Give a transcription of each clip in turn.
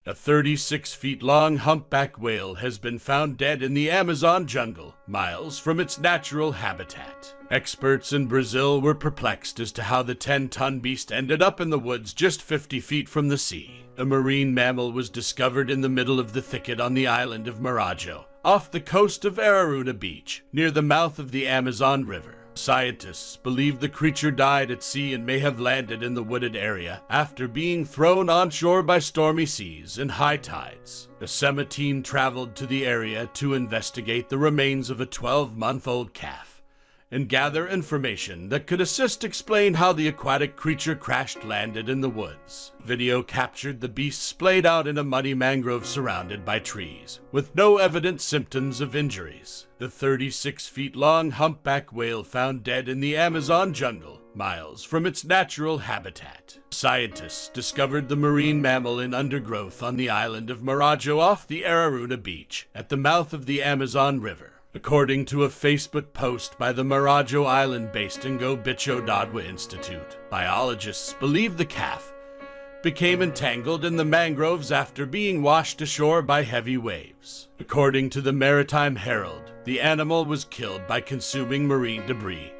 A 36-feet-long humpback whale has been found dead in the Amazon jungle, miles from its natural habitat. Experts in Brazil were perplexed as to how the 10-ton beast ended up in the woods just 50 feet from the sea. A marine mammal was discovered in the middle of the thicket on the island of Marajo, off the coast of Araruna Beach, near the mouth of the Amazon River. Scientists believe the creature died at sea and may have landed in the wooded area after being thrown onshore by stormy seas and high tides. A SEMA team traveled to the area to investigate the remains of a 12-month-old calf and gather information that could assist explain how the aquatic creature landed in the woods. Video captured the beast splayed out in a muddy mangrove surrounded by trees, with no evident symptoms of injuries. The 36-feet-long humpback whale found dead in the Amazon jungle, miles from its natural habitat. Scientists discovered the marine mammal in undergrowth on the island of Marajo off the Araruna Beach, at the mouth of the Amazon River. According to a Facebook post by the Marajo Island-based Ngo Bicho Dadwa Institute, biologists believe the calf became entangled in the mangroves after being washed ashore by heavy waves. According to the Maritime Herald, the animal was killed by consuming marine debris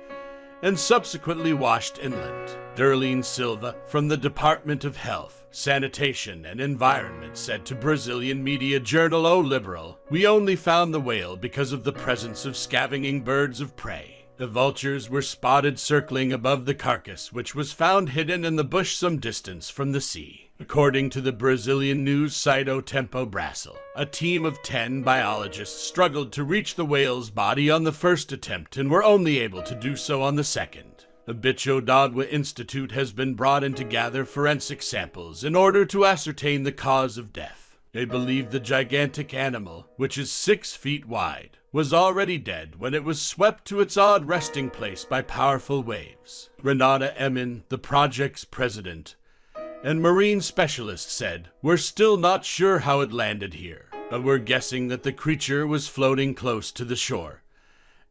and subsequently washed inland. Darlene Silva from the Department of Health, Sanitation and Environment said to Brazilian media journal O Liberal, "We only found the whale because of the presence of scavenging birds of prey. The vultures were spotted circling above the carcass, which was found hidden in the bush some distance from the sea." According to the Brazilian news site O Tempo Brasil, a team of 10 biologists struggled to reach the whale's body on the first attempt and were only able to do so on the second. The Bicho Dadwa Institute has been brought in to gather forensic samples in order to ascertain the cause of death. They believe the gigantic animal, which is 6 feet wide, was already dead when it was swept to its odd resting place by powerful waves. Renata Emin, the project's president and marine specialist, said, "We're still not sure how it landed here, but we're guessing that the creature was floating close to the shore,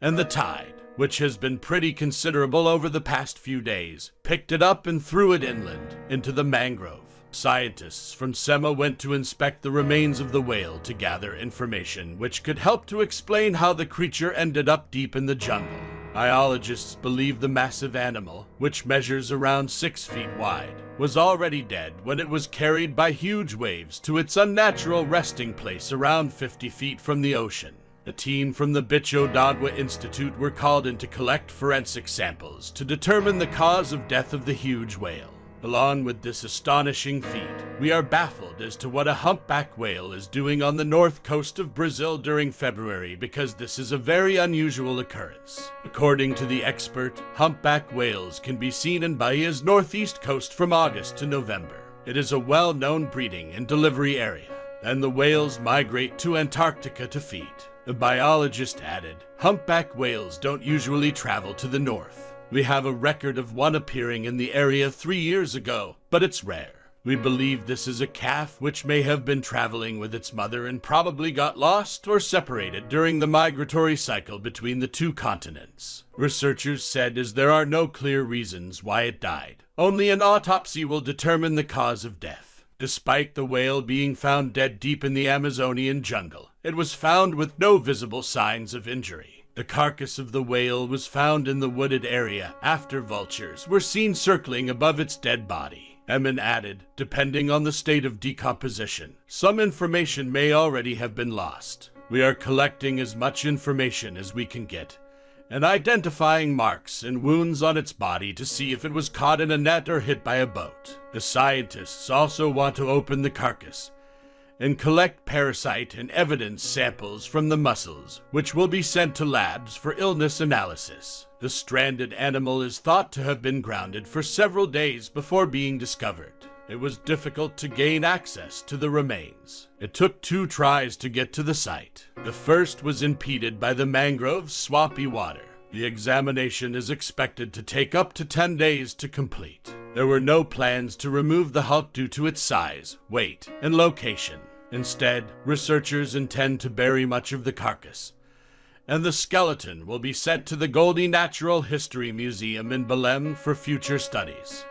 and the tide, which has been pretty considerable over the past few days, picked it up and threw it inland, into the mangrove." Scientists from SEMA went to inspect the remains of the whale to gather information which could help to explain how the creature ended up deep in the jungle. Biologists believe the massive animal, which measures around 6 feet wide, was already dead when it was carried by huge waves to its unnatural resting place around 50 feet from the ocean. A team from the Bicho Dadwa Institute were called in to collect forensic samples to determine the cause of death of the huge whale. Along with this astonishing feat, we are baffled as to what a humpback whale is doing on the north coast of Brazil during February, because this is a very unusual occurrence. According to the expert, humpback whales can be seen in Bahia's northeast coast from August to November. It is a well-known breeding and delivery area, and the whales migrate to Antarctica to feed. The biologist added, "Humpback whales don't usually travel to the north. We have a record of one appearing in the area 3 years ago, but it's rare. We believe this is a calf which may have been traveling with its mother and probably got lost or separated during the migratory cycle between the two continents." Researchers said as there are no clear reasons why it died. Only an autopsy will determine the cause of death. Despite the whale being found dead deep in the Amazonian jungle, it was found with no visible signs of injury. The carcass of the whale was found in the wooded area after vultures were seen circling above its dead body. Emin added, "Depending on the state of decomposition, some information may already have been lost. We are collecting as much information as we can get and identifying marks and wounds on its body to see if it was caught in a net or hit by a boat." The scientists also want to open the carcass and collect parasite and evidence samples from the muscles, which will be sent to labs for illness analysis. The stranded animal is thought to have been grounded for several days before being discovered. It was difficult to gain access to the remains. It took 2 tries to get to the site. The first was impeded by the mangrove's swampy water. The examination is expected to take up to 10 days to complete. There were no plans to remove the hulk due to its size, weight, and location. Instead, researchers intend to bury much of the carcass, and the skeleton will be sent to the Goldie Natural History Museum in Belém for future studies.